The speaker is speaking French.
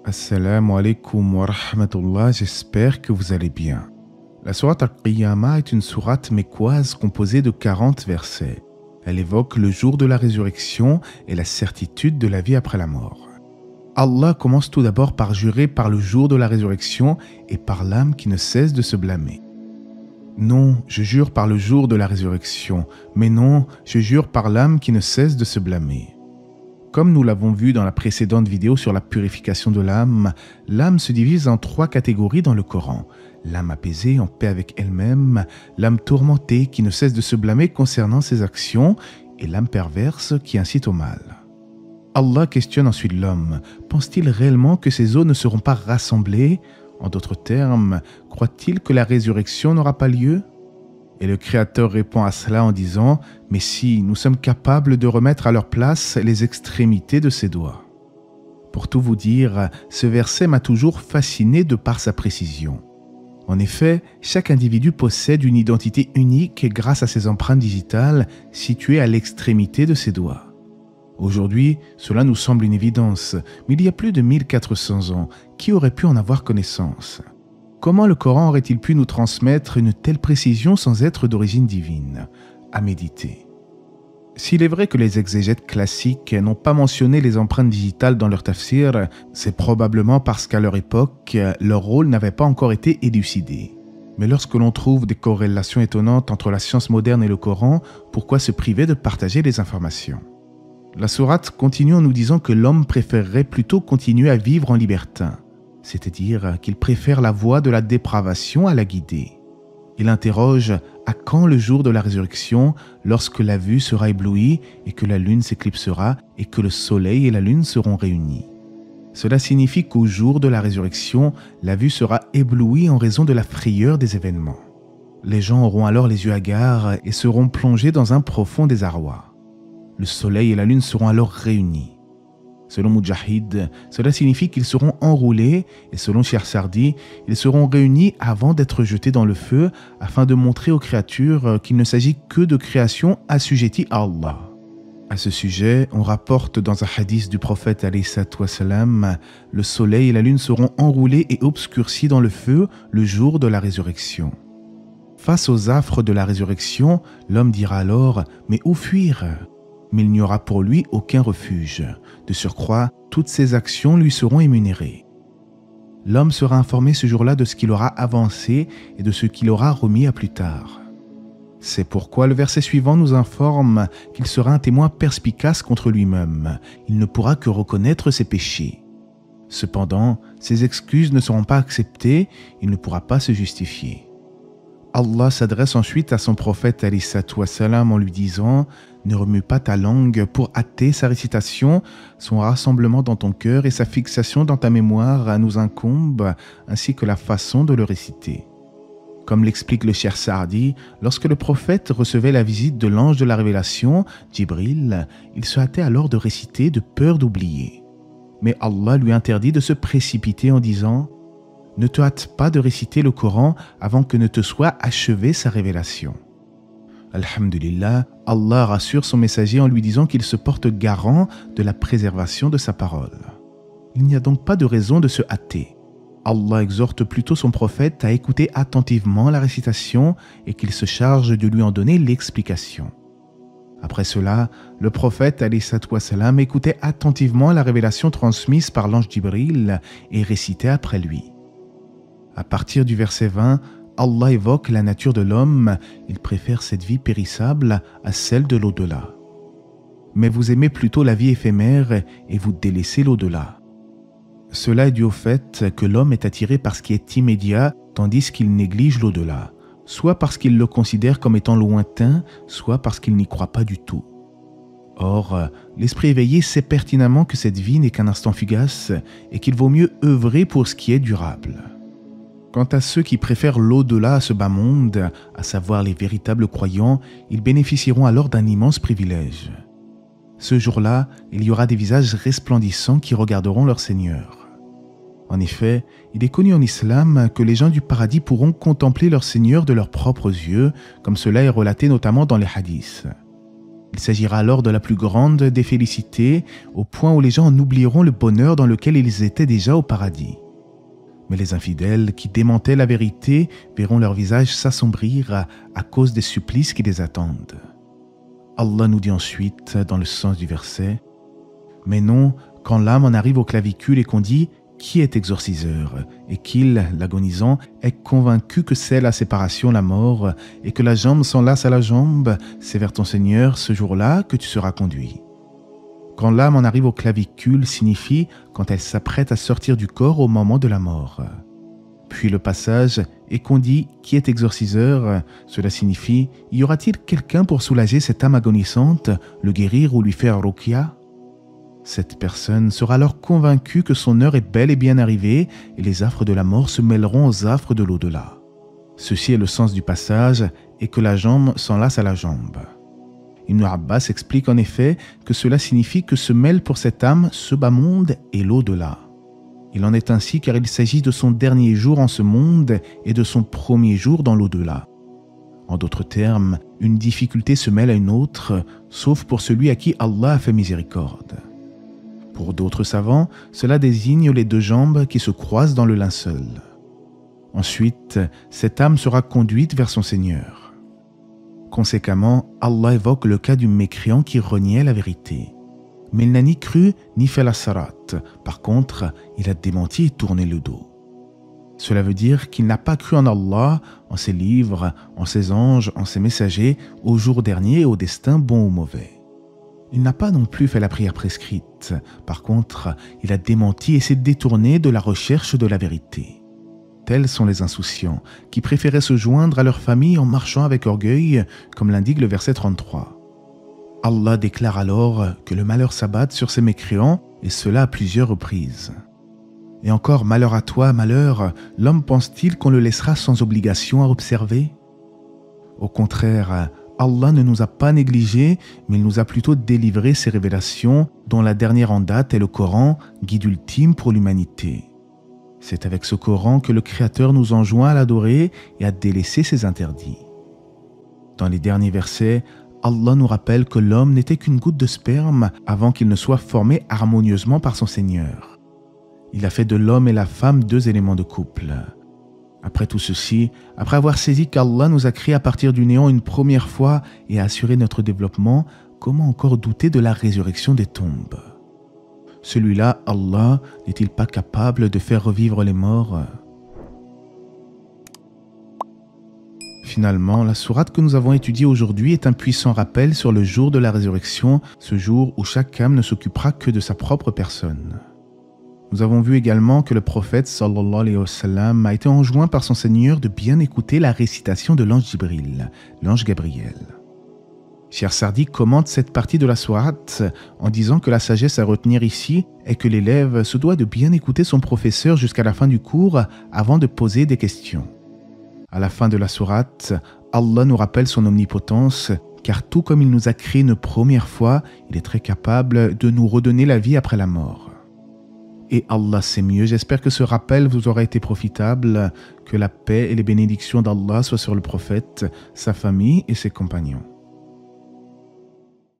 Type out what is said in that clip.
Assalamu alaikum wa rahmatullah, j'espère que vous allez bien. La sourate Al-Qiyamah est une sourate mécoise composée de 40 versets. Elle évoque le jour de la résurrection et la certitude de la vie après la mort. Allah commence tout d'abord par jurer par le jour de la résurrection et par l'âme qui ne cesse de se blâmer. Non, je jure par le jour de la résurrection, mais non, je jure par l'âme qui ne cesse de se blâmer. Comme nous l'avons vu dans la précédente vidéo sur la purification de l'âme se divise en 3 catégories dans le Coran. L'âme apaisée, en paix avec elle-même, l'âme tourmentée qui ne cesse de se blâmer concernant ses actions et l'âme perverse qui incite au mal. Allah questionne ensuite l'homme. Pense-t-il réellement que ces eaux ne seront pas rassemblées? En d'autres termes, croit-il que la résurrection n'aura pas lieu? Et le Créateur répond à cela en disant « Mais si, nous sommes capables de remettre à leur place les extrémités de ses doigts. » Pour tout vous dire, ce verset m'a toujours fasciné de par sa précision. En effet, chaque individu possède une identité unique grâce à ses empreintes digitales situées à l'extrémité de ses doigts. Aujourd'hui, cela nous semble une évidence, mais il y a plus de 1400 ans, qui aurait pu en avoir connaissance? Comment le Coran aurait-il pu nous transmettre une telle précision sans être d'origine divine? À méditer. S'il est vrai que les exégètes classiques n'ont pas mentionné les empreintes digitales dans leur tafsir, c'est probablement parce qu'à leur époque, leur rôle n'avait pas encore été élucidé. Mais lorsque l'on trouve des corrélations étonnantes entre la science moderne et le Coran, pourquoi se priver de partager les informations? La sourate continue en nous disant que l'homme préférerait plutôt continuer à vivre en libertin, c'est-à-dire qu'il préfère la voie de la dépravation à la guidée. Il interroge à quand le jour de la résurrection, lorsque la vue sera éblouie et que la lune s'éclipsera et que le soleil et la lune seront réunis. Cela signifie qu'au jour de la résurrection, la vue sera éblouie en raison de la frayeur des événements. Les gens auront alors les yeux hagards et seront plongés dans un profond désarroi. Le soleil et la lune seront alors réunis. Selon Mujahid, cela signifie qu'ils seront enroulés et selon Chersardi, ils seront réunis avant d'être jetés dans le feu afin de montrer aux créatures qu'il ne s'agit que de créations assujetties à Allah. À ce sujet, on rapporte dans un hadith du prophète alayhi wassalam, le soleil et la lune seront enroulés et obscurcis dans le feu le jour de la résurrection. Face aux affres de la résurrection, l'homme dira alors « Mais où fuir ?» Mais il n'y aura pour lui aucun refuge. De surcroît, toutes ses actions lui seront rémunérées. L'homme sera informé ce jour-là de ce qu'il aura avancé et de ce qu'il aura remis à plus tard. C'est pourquoi le verset suivant nous informe qu'il sera un témoin perspicace contre lui-même. Il ne pourra que reconnaître ses péchés. Cependant, ses excuses ne seront pas acceptées, il ne pourra pas se justifier. Allah s'adresse ensuite à son prophète alayhi wassalam en lui disant « Ne remue pas ta langue pour hâter sa récitation, son rassemblement dans ton cœur et sa fixation dans ta mémoire nous incombe, ainsi que la façon de le réciter. » Comme l'explique le Cheikh Saadi, lorsque le prophète recevait la visite de l'ange de la révélation, Jibril, il se hâtait alors de réciter de peur d'oublier. Mais Allah lui interdit de se précipiter en disant « Ne te hâte pas de réciter le Coran avant que ne te soit achevée sa révélation. » Alhamdulillah, Allah rassure son messager en lui disant qu'il se porte garant de la préservation de sa parole. Il n'y a donc pas de raison de se hâter. Allah exhorte plutôt son prophète à écouter attentivement la récitation et qu'il se charge de lui en donner l'explication. Après cela, le prophète alayhi wassalam écoutait attentivement la révélation transmise par l'ange Jibril et récitait après lui. À partir du verset 20, Allah évoque la nature de l'homme, il préfère cette vie périssable à celle de l'au-delà. Mais vous aimez plutôt la vie éphémère et vous délaissez l'au-delà. Cela est dû au fait que l'homme est attiré par ce qui est immédiat, tandis qu'il néglige l'au-delà, soit parce qu'il le considère comme étant lointain, soit parce qu'il n'y croit pas du tout. Or, l'esprit éveillé sait pertinemment que cette vie n'est qu'un instant fugace et qu'il vaut mieux œuvrer pour ce qui est durable. Quant à ceux qui préfèrent l'au-delà à ce bas monde, à savoir les véritables croyants, ils bénéficieront alors d'un immense privilège. Ce jour-là, il y aura des visages resplendissants qui regarderont leur Seigneur. En effet, il est connu en islam que les gens du paradis pourront contempler leur Seigneur de leurs propres yeux, comme cela est relaté notamment dans les hadiths. Il s'agira alors de la plus grande des félicités, au point où les gens en oublieront le bonheur dans lequel ils étaient déjà au paradis. Mais les infidèles qui démentaient la vérité verront leur visage s'assombrir à cause des supplices qui les attendent. Allah nous dit ensuite, dans le sens du verset, « Mais non, quand l'âme en arrive au clavicule et qu'on dit « Qui est exorciseur ?» et qu'il, l'agonisant, est convaincu que c'est la séparation, la mort, et que la jambe s'enlace à la jambe, c'est vers ton Seigneur ce jour-là que tu seras conduit. » Quand l'âme en arrive au clavicule signifie quand elle s'apprête à sortir du corps au moment de la mort. Puis le passage « Et qu'on dit « Qui est exorciseur ?» cela signifie « Y aura-t-il quelqu'un pour soulager cette âme agonisante, le guérir ou lui faire ruqya ?» Cette personne sera alors convaincue que son heure est bel et bien arrivée et les affres de la mort se mêleront aux affres de l'au-delà. Ceci est le sens du passage « Et que la jambe s'enlace à la jambe ». Ibn Abbas explique en effet que cela signifie que se mêlent pour cette âme ce bas monde et l'au-delà. Il en est ainsi car il s'agit de son dernier jour en ce monde et de son premier jour dans l'au-delà. En d'autres termes, une difficulté se mêle à une autre, sauf pour celui à qui Allah a fait miséricorde. Pour d'autres savants, cela désigne les deux jambes qui se croisent dans le linceul. Ensuite, cette âme sera conduite vers son Seigneur. Conséquemment, Allah évoque le cas du mécréant qui reniait la vérité. Mais il n'a ni cru ni fait la sarat. Par contre, il a démenti et tourné le dos. Cela veut dire qu'il n'a pas cru en Allah, en ses livres, en ses anges, en ses messagers, au jour dernier et au destin bon ou mauvais. Il n'a pas non plus fait la prière prescrite. Par contre, il a démenti et s'est détourné de la recherche de la vérité. Tels sont les insouciants, qui préféraient se joindre à leur famille en marchant avec orgueil, comme l'indique le verset 33. Allah déclare alors que le malheur s'abatte sur ces mécréants, et cela à plusieurs reprises. Et encore, malheur à toi, malheur, l'homme pense-t-il qu'on le laissera sans obligation à observer? Au contraire, Allah ne nous a pas négligés, mais il nous a plutôt délivré ses révélations, dont la dernière en date est le Coran, guide ultime pour l'humanité. C'est avec ce Coran que le Créateur nous enjoint à l'adorer et à délaisser ses interdits. Dans les derniers versets, Allah nous rappelle que l'homme n'était qu'une goutte de sperme avant qu'il ne soit formé harmonieusement par son Seigneur. Il a fait de l'homme et la femme deux éléments de couple. Après tout ceci, après avoir saisi qu'Allah nous a créés à partir du néant une première fois et a assuré notre développement, comment encore douter de la résurrection des tombes? Celui-là, Allah, n'est-il pas capable de faire revivre les morts? Finalement, la sourate que nous avons étudiée aujourd'hui est un puissant rappel sur le jour de la résurrection, ce jour où chaque âme ne s'occupera que de sa propre personne. Nous avons vu également que le prophète sallallahu alayhi wa sallam a été enjoint par son Seigneur de bien écouter la récitation de l'ange Jibril, l'ange Gabriel. Cheikh Sardi commente cette partie de la sourate en disant que la sagesse à retenir ici est que l'élève se doit de bien écouter son professeur jusqu'à la fin du cours avant de poser des questions. À la fin de la sourate, Allah nous rappelle son omnipotence, car tout comme il nous a créés une première fois, il est très capable de nous redonner la vie après la mort. Et Allah sait mieux. J'espère que ce rappel vous aura été profitable, que la paix et les bénédictions d'Allah soient sur le prophète, sa famille et ses compagnons.